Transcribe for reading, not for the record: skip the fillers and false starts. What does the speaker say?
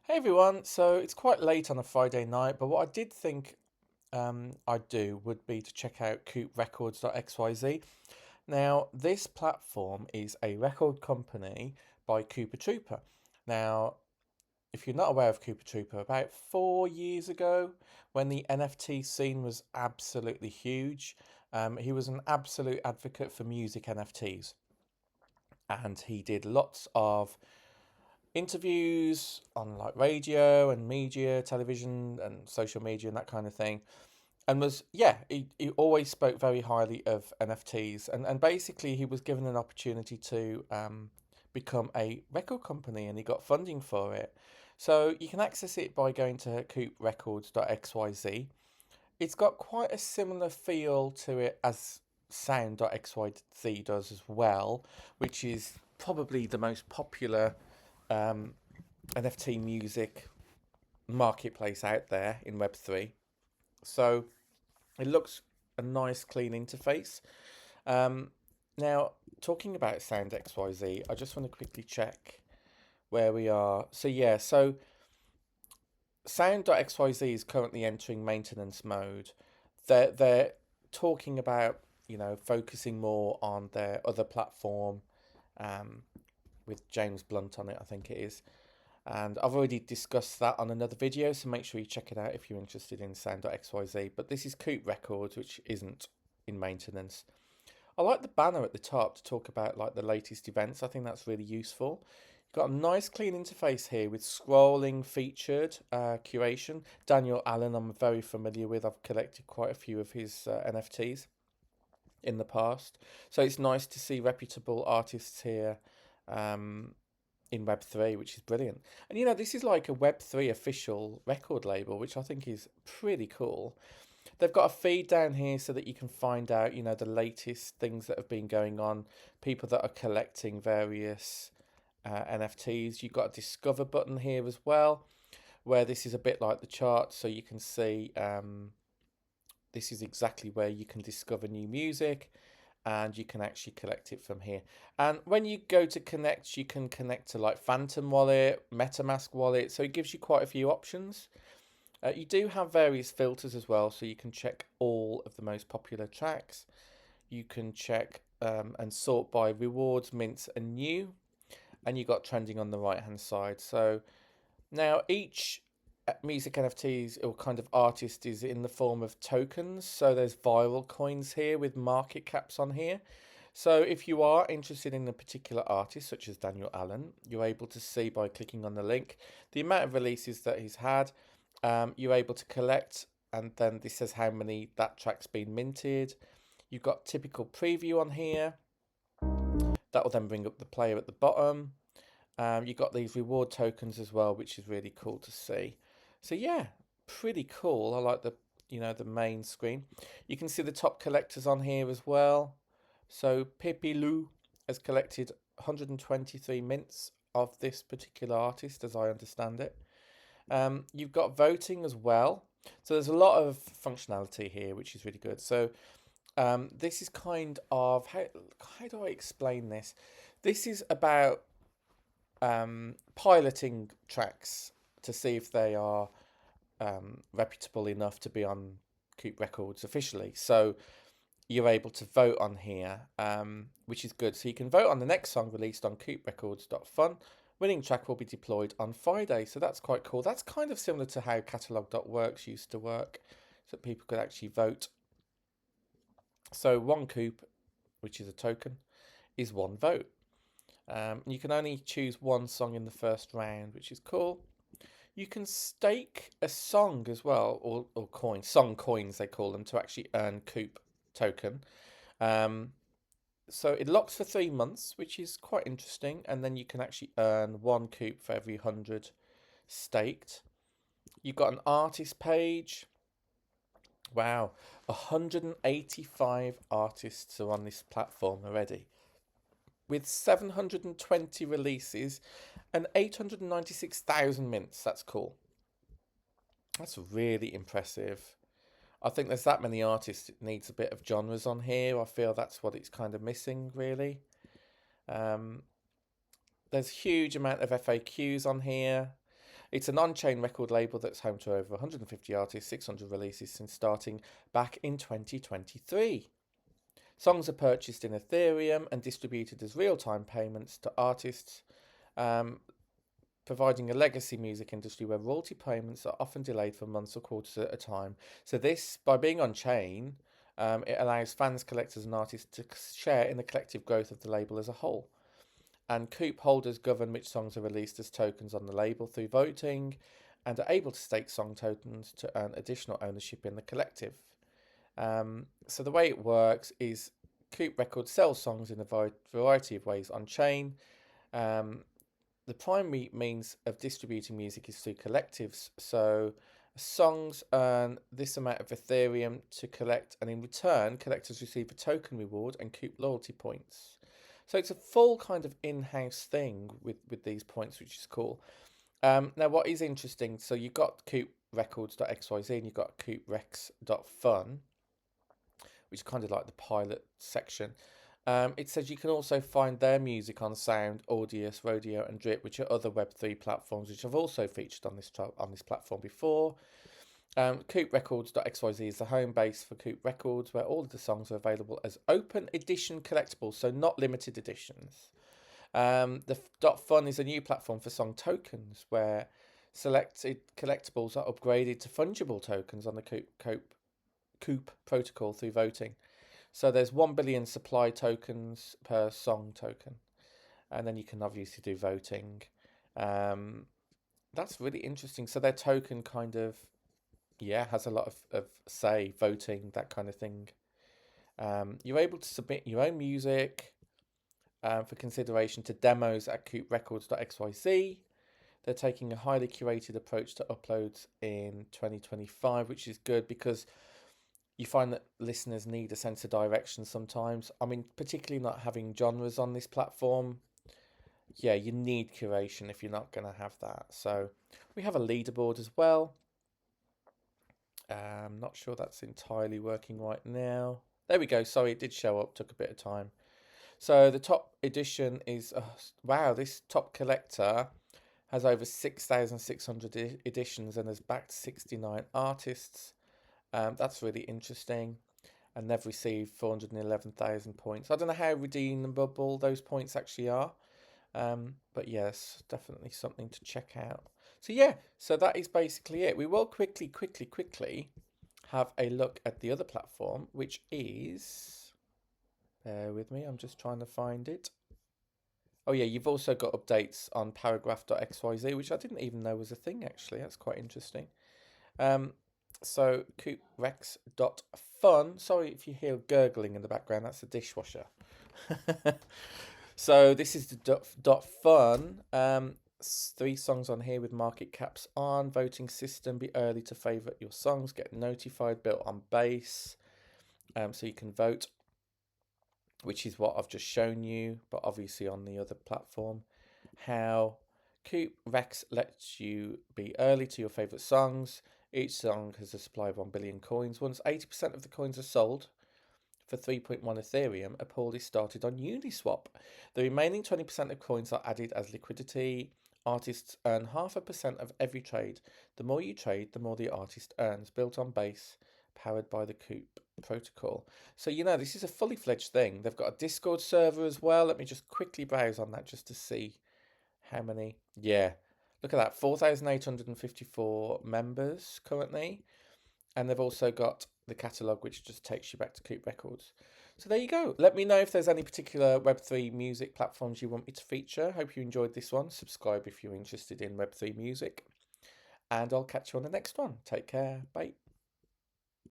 Hey everyone, so it's quite late on a Friday night, but what I did think I'd do would be to check out CoopRecords.xyz. Now, this platform is a record company by Cooper Trooper. Now, if you're not aware of Cooper Trooper, about 4 years ago, when the NFT scene was absolutely huge, he was an absolute advocate for music NFTs, and he did lots of interviews on like radio and media, television and social media and that kind of thing. And he always spoke very highly of NFTs. And basically, he was given an opportunity to become a record company and he got funding for it. So you can access it by going to cooprecords.xyz. It's got quite a similar feel to it as sound.xyz does as well, which is probably the most popular um, NFT music marketplace out there in Web3. So it looks a nice, clean interface. Um, Now, talking about Sound XYZ, I just want to quickly check where we are. So Sound.xyz is currently entering maintenance mode. They're talking about focusing more on their other platform, um, with James Blunt on it, I think it is. And I've already discussed that on another video, so make sure you check it out if you're interested in sound.xyz. But this is Coop Records, which isn't in maintenance. I like the banner at the top to talk about like the latest events. I think that's really useful. You've got a nice clean interface here with scrolling featured curation. Daniel Allen, I'm very familiar with. I've collected quite a few of his NFTs in the past. So it's nice to see reputable artists here. In Web3, which is brilliant. And this is like a Web3 official record label, which I think is pretty cool. They've got a feed down here so that you can find out, the latest things that have been going on, people that are collecting various NFTs. You've got a discover button here as well, where this is a bit like the chart, so you can see this is exactly where you can discover new music and you can actually collect it from here. And when you go to connect, you can connect to like Phantom Wallet, MetaMask Wallet, so it gives you quite a few options. You do have various filters as well, so you can check all of the most popular tracks. You can check and sort by rewards, mints, and new. And you got trending on the right hand side. So now each music NFTs or kind of artist is in the form of tokens. So there's viral coins here with market caps on here. So if you are interested in a particular artist, such as Daniel Allen, you're able to see by clicking on the link the amount of releases that he's had. You're able to collect, and then this says how many that track's been minted. You've got typical preview on here. That will then bring up the player at the bottom. You've got these reward tokens as well, which is really cool to see. So yeah, pretty cool. I like the main screen. You can see the top collectors on here as well. So Pepe Lou has collected 123 mints of this particular artist, as I understand it. You've got voting as well. So there's a lot of functionality here, which is really good. So this is kind of how do I explain this? This is about piloting tracks to see if they are reputable enough to be on Coop Records officially. So you're able to vote on here, which is good. So you can vote on the next song released on cooprecords.fun. Winning track will be deployed on Friday. So that's quite cool. That's kind of similar to how catalog.works used to work, so that people could actually vote. So one Coop, which is a token, is one vote. You can only choose one song in the first round, which is cool. You can stake a song as well, or coins, song coins they call them, to actually earn Coop token. So it locks for 3 months, which is quite interesting, and then you can actually earn one Coop for every 100 staked. You've got an artist page. Wow, 185 artists are on this platform already, with 720 releases and 896,000 mints. That's cool. That's really impressive. I think there's that many artists. It needs a bit of genres on here. I feel that's what it's kind of missing, really. There's a huge amount of FAQs on here. It's an on-chain record label that's home to over 150 artists, 600 releases since starting back in 2023. Songs are purchased in Ethereum and distributed as real-time payments to artists, um, providing a legacy music industry where royalty payments are often delayed for months or quarters at a time. So this, by being on chain, it allows fans, collectors, and artists to share in the collective growth of the label as a whole. And Coop holders govern which songs are released as tokens on the label through voting, and are able to stake song tokens to earn additional ownership in the collective. So the way it works is Coop Records sells songs in a variety of ways on chain. The primary means of distributing music is through collectives. So songs earn this amount of Ethereum to collect, and in return, collectors receive a token reward and Coop loyalty points. So it's a full kind of in-house thing with these points, which is cool. Now, what is interesting, so you've got Coop Records.xyz and you've got CoopRex.fun, which is kind of like the pilot section. It says you can also find their music on Sound, Audius, Rodeo, and Drip, which are other Web3 platforms, which I've also featured on this platform before. CoopRecords.xyz is the home base for Coop Records, where all of the songs are available as open edition collectibles, so not limited editions. The .fun is a new platform for song tokens, where selected collectibles are upgraded to fungible tokens on the Coop protocol through voting. So there's 1 billion supply tokens per song token, and then you can obviously do voting. That's really interesting. So their token kind of, has a lot of say, voting, that kind of thing. You're able to submit your own music for consideration to demos at CoopRecords.xyz. They're taking a highly curated approach to uploads in 2025, which is good because you find that listeners need a sense of direction sometimes. I mean, particularly not having genres on this platform. Yeah, you need curation if you're not going to have that. So we have a leaderboard as well. Not sure that's entirely working right now. There we go. Sorry, it did show up. Took a bit of time. So the top edition is, wow, this top collector has over 6,600 editions and has backed 69 artists. That's really interesting, and they've received 411,000 points. I don't know how redeemable those points actually are, but yes, definitely something to check out. So that is basically it. We will quickly have a look at the other platform, which is, bear with me, I'm just trying to find it. Oh yeah, you've also got updates on paragraph.xyz, which I didn't even know was a thing actually. That's quite interesting. So CoopRex.fun. Sorry if you hear gurgling in the background, that's a dishwasher. So this is the .fun. 3 songs on here with market caps on. Voting system, be early to favourite your songs. Get notified, built on base. So you can vote, which is what I've just shown you, but obviously on the other platform. How Coop Rex lets you be early to your favourite songs. Each song has a supply of 1 billion coins. Once 80% of the coins are sold for 3.1 Ethereum, a pool is started on Uniswap. The remaining 20% of coins are added as liquidity. Artists earn 0.5% of every trade. The more you trade, the more the artist earns. Built on base, powered by the Coop protocol. So, this is a fully fledged thing. They've got a Discord server as well. Let me just quickly browse on that just to see how many. Yeah. Look at that, 4,854 members currently. And they've also got the catalogue, which just takes you back to Coop Records. So there you go. Let me know if there's any particular Web3 music platforms you want me to feature. Hope you enjoyed this one. Subscribe if you're interested in Web3 music. And I'll catch you on the next one. Take care. Bye.